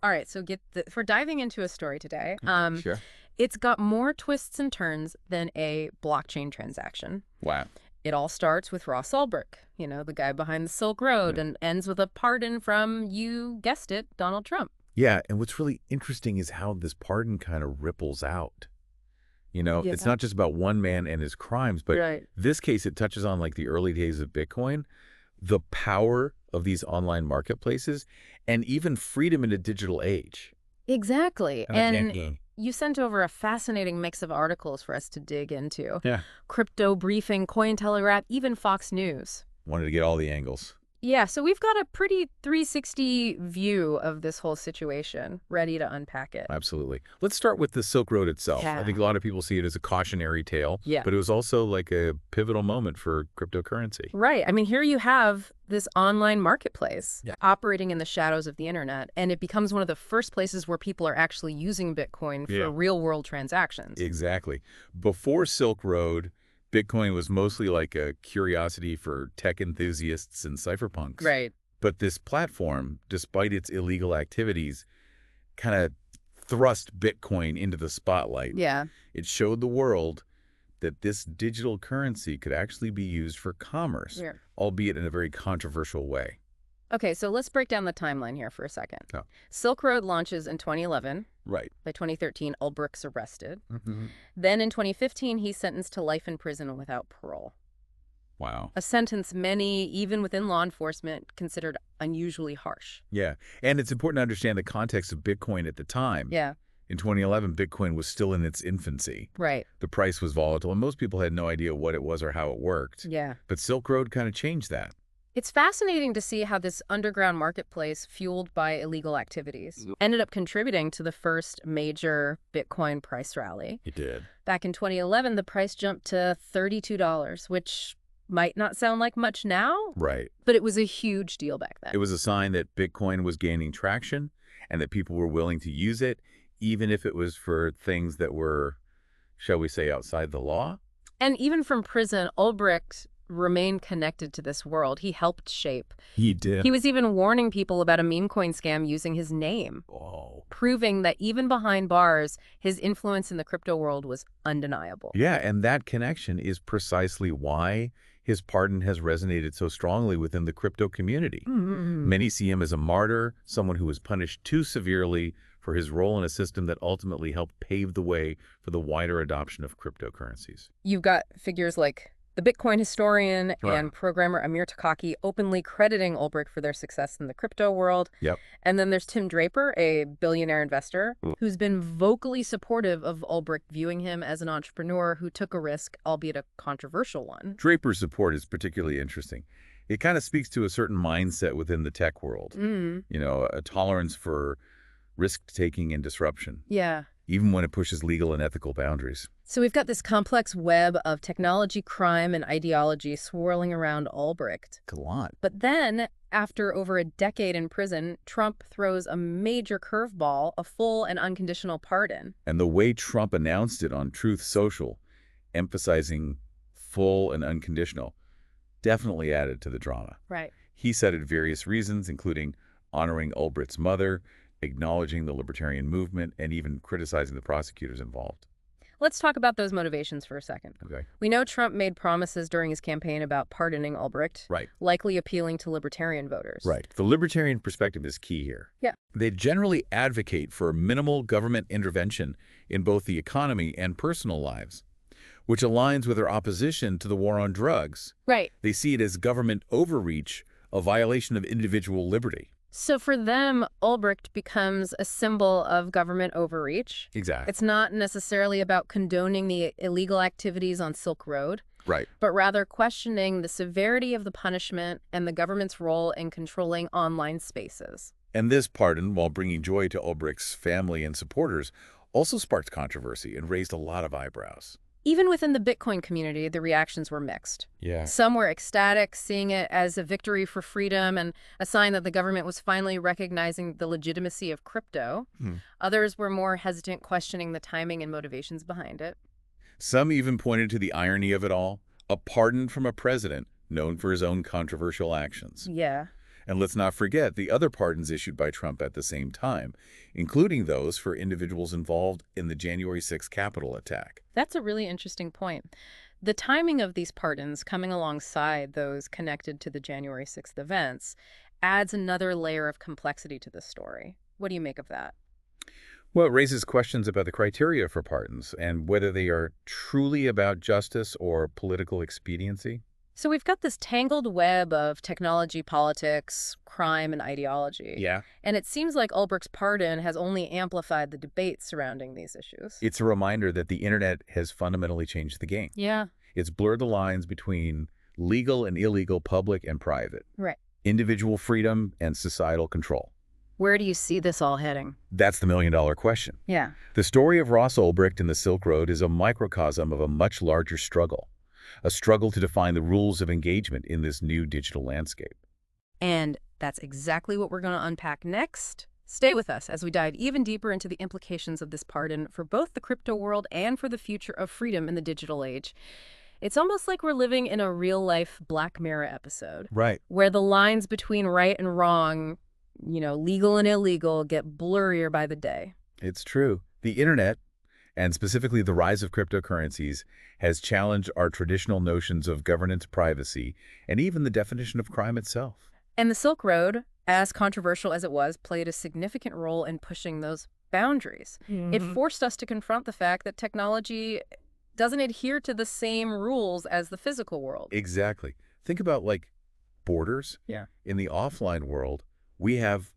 All right, so if we're diving into a story today, Sure. it's got more twists and turns than a blockchain transaction. Wow. It all starts with Ross Ulbricht, the guy behind the Silk Road, Yeah. and ends with a pardon from, you guessed it, Donald Trump. Yeah, and what's really interesting is how this pardon kind of ripples out. It's Yeah. not just about one man and his crimes, but Right. this case, it touches on like the early days of Bitcoin, the power of these online marketplaces, and even freedom in a digital age. Exactly. And Yeah. you sent over a fascinating mix of articles for us to dig into. Yeah. Crypto Briefing, Cointelegraph, even Fox News. Wanted to get all the angles. Yeah, so we've got a pretty 360 view of this whole situation, ready to unpack it. Absolutely. Let's start with the Silk Road itself. I Yeah. think a lot of people see it as a cautionary tale, Yeah. but it was also like a pivotal moment for cryptocurrency. Right. I mean, here you have this online marketplace Yeah. operating in the shadows of the internet, and it becomes one of the first places where people are actually using Bitcoin for Yeah. real-world transactions. Exactly. Before Silk Road, Bitcoin was mostly like a curiosity for tech enthusiasts and cypherpunks. Right. But this platform, despite its illegal activities, kind of thrust Bitcoin into the spotlight. Yeah. It showed the world that this digital currency could actually be used for commerce, Yeah. albeit in a very controversial way. Okay, so let's break down the timeline here for a second. Oh. Silk Road launches in 2011. Right. By 2013, Ulbricht's arrested. Mm-hmm. Then in 2015, he's sentenced to life in prison without parole. Wow. A sentence many, even within law enforcement, considered unusually harsh. Yeah. And it's important to understand the context of Bitcoin at the time. Yeah. In 2011, Bitcoin was still in its infancy. Right. The price was volatile, and most people had no idea what it was or how it worked. Yeah. But Silk Road kind of changed that. It's fascinating to see how this underground marketplace, fueled by illegal activities, ended up contributing to the first major Bitcoin price rally. It did. Back in 2011, the price jumped to $32, which might not sound like much now, Right. but it was a huge deal back then. It was a sign that Bitcoin was gaining traction and that people were willing to use it, even if it was for things that were, shall we say, outside the law. And even from prison, Ulbricht remained connected to this world. He helped shape. He did. He was even warning people about a meme coin scam using his name, Oh. proving that even behind bars, his influence in the crypto world was undeniable. Yeah, and that connection is precisely why his pardon has resonated so strongly within the crypto community. Mm-hmm. Many see him as a martyr, someone who was punished too severely for his role in a system that ultimately helped pave the way for the wider adoption of cryptocurrencies. You've got figures like the Bitcoin historian Right. and programmer Amir Takaki openly crediting Ulbricht for their success in the crypto world. Yep. And then there's Tim Draper, a billionaire investor, Mm. who's been vocally supportive of Ulbricht, viewing him as an entrepreneur who took a risk, albeit a controversial one. Draper's support is particularly interesting. It kind of speaks to a certain mindset within the tech world, Mm. a tolerance for risk-taking and disruption, Yeah. even when it pushes legal and ethical boundaries. So we've got this complex web of technology, crime, and ideology swirling around Ulbricht. A lot. But then, after over a decade in prison, Trump throws a major curveball, a full and unconditional pardon. And the way Trump announced it on Truth Social, emphasizing full and unconditional, definitely added to the drama. Right. He cited various reasons, including honoring Ulbricht's mother, acknowledging the libertarian movement, and even criticizing the prosecutors involved. Let's talk about those motivations for a second. Okay. We know Trump made promises during his campaign about pardoning Ulbricht, Right. likely appealing to libertarian voters. Right. The libertarian perspective is key here. Yeah. They generally advocate for minimal government intervention in both the economy and personal lives, which aligns with their opposition to the war on drugs. Right. They see it as government overreach, a violation of individual liberty. So for them, Ulbricht becomes a symbol of government overreach. Exactly. It's not necessarily about condoning the illegal activities on Silk Road, Right. but rather questioning the severity of the punishment and the government's role in controlling online spaces. And this pardon, while bringing joy to Ulbricht's family and supporters, also sparked controversy and raised a lot of eyebrows. Even within the Bitcoin community, the reactions were mixed. Yeah. Some were ecstatic, seeing it as a victory for freedom and a sign that the government was finally recognizing the legitimacy of crypto. Others were more hesitant, questioning the timing and motivations behind it. Some even pointed to the irony of it all, a pardon from a president known for his own controversial actions. Yeah. And let's not forget the other pardons issued by Trump at the same time, including those for individuals involved in the January 6th Capitol attack. That's a really interesting point. The timing of these pardons coming alongside those connected to the January 6th events adds another layer of complexity to the story. What do you make of that? Well, it raises questions about the criteria for pardons and whether they are truly about justice or political expediency. So we've got this tangled web of technology, politics, crime, and ideology. Yeah. And it seems like Ulbricht's pardon has only amplified the debate surrounding these issues. It's a reminder that the internet has fundamentally changed the game. Yeah, It's blurred the lines between legal and illegal, public and private, right. individual freedom and societal control. Where do you see this all heading? That's the million-dollar question. Yeah. The story of Ross Ulbricht and the Silk Road is a microcosm of a much larger struggle, a struggle to define the rules of engagement in this new digital landscape. And that's exactly what we're going to unpack next. Stay with us as we dive even deeper into the implications of this pardon for both the crypto world and for the future of freedom in the digital age. It's almost like we're living in a real-life Black Mirror episode. Right. Where the lines between right and wrong, legal and illegal, get blurrier by the day. It's true. The internet, and specifically the rise of cryptocurrencies, has challenged our traditional notions of governance, privacy, and even the definition of crime itself. And the Silk Road, as controversial as it was, played a significant role in pushing those boundaries. It forced us to confront the fact that technology doesn't adhere to the same rules as the physical world. Exactly. Think about, borders. Yeah. In the offline world, we have,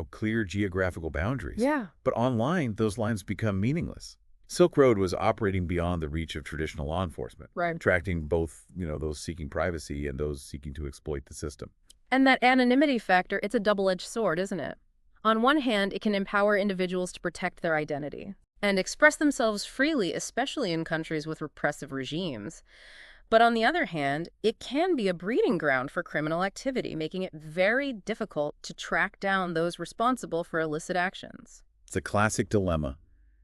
clear geographical boundaries. Yeah. But online, those lines become meaningless. Silk Road was operating beyond the reach of traditional law enforcement, Right. attracting both, those seeking privacy and those seeking to exploit the system. And that anonymity factor, it's a double-edged sword, isn't it? On one hand, it can empower individuals to protect their identity and express themselves freely, especially in countries with repressive regimes. But on the other hand, it can be a breeding ground for criminal activity, making it very difficult to track down those responsible for illicit actions. It's a classic dilemma.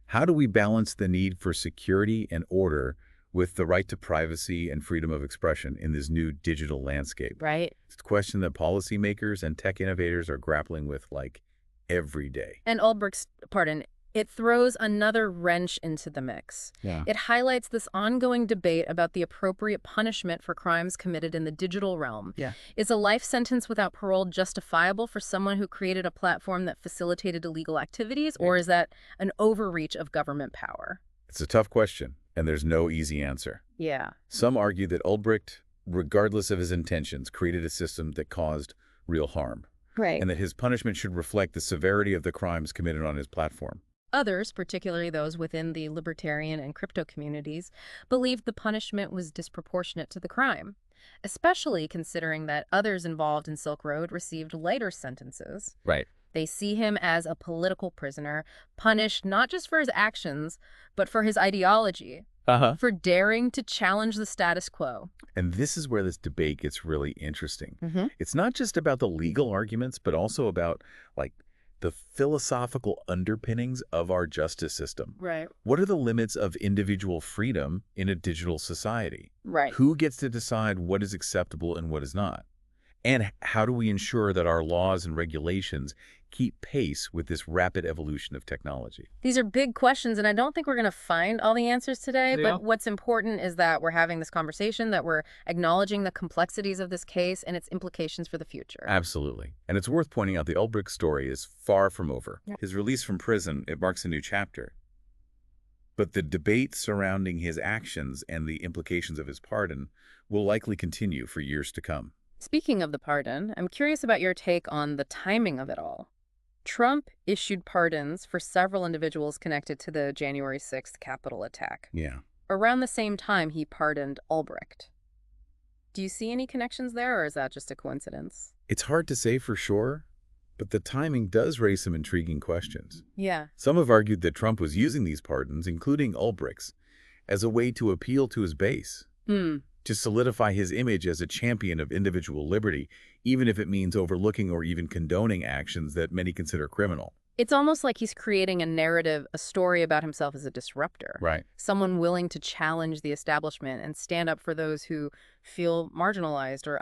How do we balance the need for security and order with the right to privacy and freedom of expression in this new digital landscape? Right. It's a question that policymakers and tech innovators are grappling with, every day. And Ulbricht's pardon, it throws another wrench into the mix. Yeah. It highlights this ongoing debate about the appropriate punishment for crimes committed in the digital realm. Yeah. Is a life sentence without parole justifiable for someone who created a platform that facilitated illegal activities, or is that an overreach of government power? It's a tough question, and there's no easy answer. Yeah. Some argue that Ulbricht, regardless of his intentions, created a system that caused real harm, Right. and that his punishment should reflect the severity of the crimes committed on his platform. Others, particularly those within the libertarian and crypto communities, believed the punishment was disproportionate to the crime, especially considering that others involved in Silk Road received lighter sentences. Right. They see him as a political prisoner, punished not just for his actions, but for his ideology, for daring to challenge the status quo. And this is where this debate gets really interesting. Mm-hmm. It's not just about the legal arguments, but also about, the philosophical underpinnings of our justice system. Right. What are the limits of individual freedom in a digital society? Right. Who gets to decide what is acceptable and what is not? And how do we ensure that our laws and regulations keep pace with this rapid evolution of technology? These are big questions, and I don't think we're going to find all the answers today, Yeah. but what's important is that we're having this conversation, that we're acknowledging the complexities of this case and its implications for the future. Absolutely. And it's worth pointing out the Ulbricht story is far from over. Yeah. His release from prison, it marks a new chapter. But the debate surrounding his actions and the implications of his pardon will likely continue for years to come. Speaking of the pardon, I'm curious about your take on the timing of it all. Trump issued pardons for several individuals connected to the January 6th Capitol attack. Yeah. Around the same time, he pardoned Ulbricht. Do you see any connections there, or is that just a coincidence? It's hard to say for sure, but the timing does raise some intriguing questions. Yeah. Some have argued that Trump was using these pardons, including Ulbricht's, as a way to appeal to his base, to solidify his image as a champion of individual liberty, even if it means overlooking or even condoning actions that many consider criminal. It's almost like he's creating a narrative, a story about himself as a disruptor. Right. Someone willing to challenge the establishment and stand up for those who feel marginalized or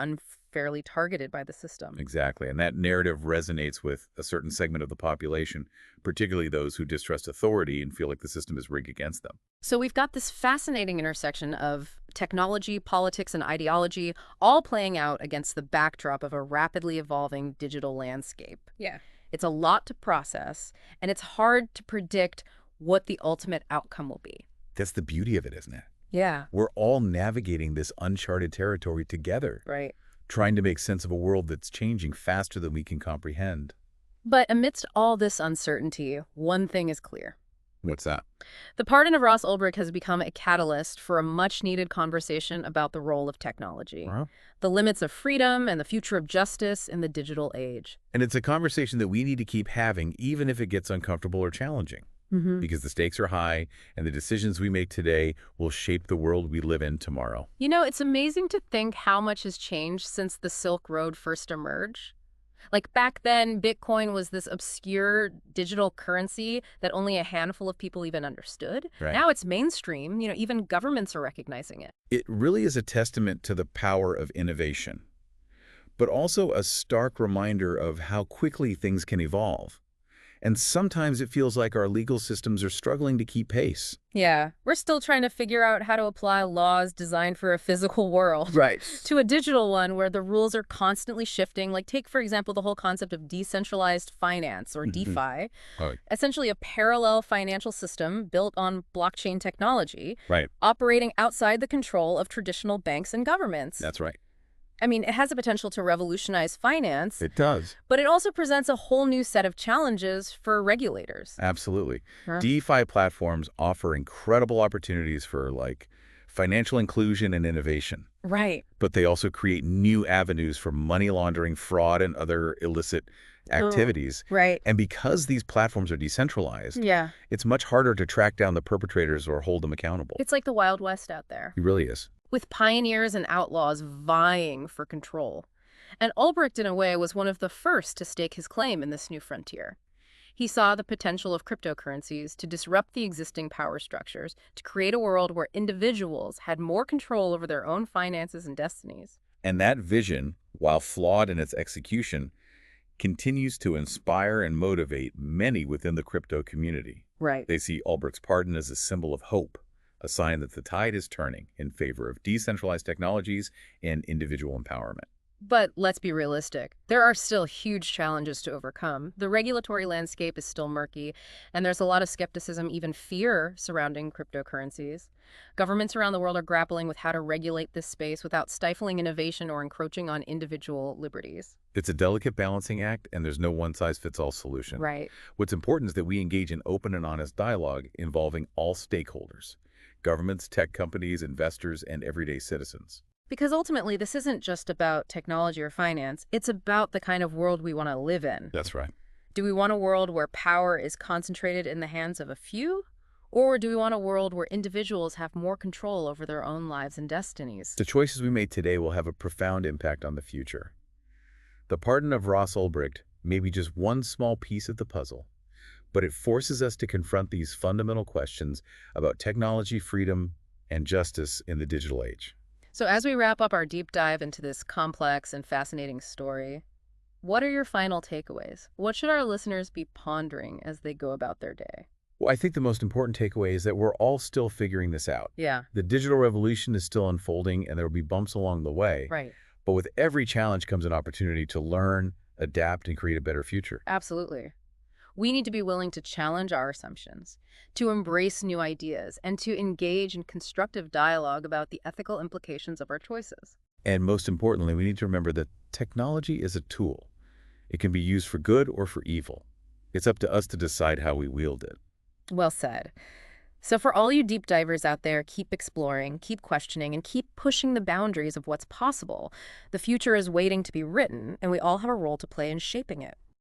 fairly targeted by the system. Exactly. And that narrative resonates with a certain segment of the population, particularly those who distrust authority and feel like the system is rigged against them. So we've got this fascinating intersection of technology, politics, and ideology all playing out against the backdrop of a rapidly evolving digital landscape. Yeah. It's a lot to process, and it's hard to predict what the ultimate outcome will be. That's the beauty of it, isn't it? Yeah. We're all navigating this uncharted territory together, Right. trying to make sense of a world that's changing faster than we can comprehend. But amidst all this uncertainty, one thing is clear. What's that? The pardon of Ross Ulbricht has become a catalyst for a much-needed conversation about the role of technology, the limits of freedom, and the future of justice in the digital age. And it's a conversation that we need to keep having, even if it gets uncomfortable or challenging, because the stakes are high, and the decisions we make today will shape the world we live in tomorrow. You know, it's amazing to think how much has changed since the Silk Road first emerged. Like back then, Bitcoin was this obscure digital currency that only a handful of people even understood. Right. Now it's mainstream. Even governments are recognizing it. It really is a testament to the power of innovation, but also a stark reminder of how quickly things can evolve. And sometimes it feels like our legal systems are struggling to keep pace. Yeah, we're still trying to figure out how to apply laws designed for a physical world Right. to a digital one where the rules are constantly shifting. Like take, for example, the whole concept of decentralized finance or DeFi, essentially a parallel financial system built on blockchain technology, Right. operating outside the control of traditional banks and governments. That's right. I mean, it has the potential to revolutionize finance, It does. but it also presents a whole new set of challenges for regulators. Absolutely. Huh? DeFi platforms offer incredible opportunities for financial inclusion and innovation, Right. but they also create new avenues for money laundering, fraud, and other illicit activities. Right. And because these platforms are decentralized, Yeah. it's much harder to track down the perpetrators or hold them accountable. It's like the Wild West out there, It really is. with pioneers and outlaws vying for control. And Ulbricht, in a way, was one of the first to stake his claim in this new frontier. He saw the potential of cryptocurrencies to disrupt the existing power structures, to create a world where individuals had more control over their own finances and destinies. And that vision, while flawed in its execution, continues to inspire and motivate many within the crypto community. Right. They see Ulbricht's pardon as a symbol of hope, a sign that the tide is turning in favor of decentralized technologies and individual empowerment. But let's be realistic. There are still huge challenges to overcome. The regulatory landscape is still murky, and there's a lot of skepticism, even fear, surrounding cryptocurrencies. Governments around the world are grappling with how to regulate this space without stifling innovation or encroaching on individual liberties. It's a delicate balancing act, and there's no one-size-fits-all solution. Right. What's important is that we engage in open and honest dialogue involving all stakeholders: governments, tech companies, investors, and everyday citizens. Because ultimately, this isn't just about technology or finance. It's about the kind of world we want to live in. That's right. Do we want a world where power is concentrated in the hands of a few? Or do we want a world where individuals have more control over their own lives and destinies? The choices we make today will have a profound impact on the future. The pardon of Ross Ulbricht may be just one small piece of the puzzle, but it forces us to confront these fundamental questions about technology, freedom, and justice in the digital age. So as we wrap up our deep dive into this complex and fascinating story, what are your final takeaways? What should our listeners be pondering as they go about their day? Well, I think the most important takeaway is that we're all still figuring this out. Yeah. The digital revolution is still unfolding, and there will be bumps along the way. Right. But with every challenge comes an opportunity to learn, adapt, and create a better future. Absolutely. We need to be willing to challenge our assumptions, to embrace new ideas, and to engage in constructive dialogue about the ethical implications of our choices. And most importantly, we need to remember that technology is a tool. It can be used for good or for evil. It's up to us to decide how we wield it. Well said. So for all you deep divers out there, keep exploring, keep questioning, and keep pushing the boundaries of what's possible. The future is waiting to be written, and we all have a role to play in shaping it.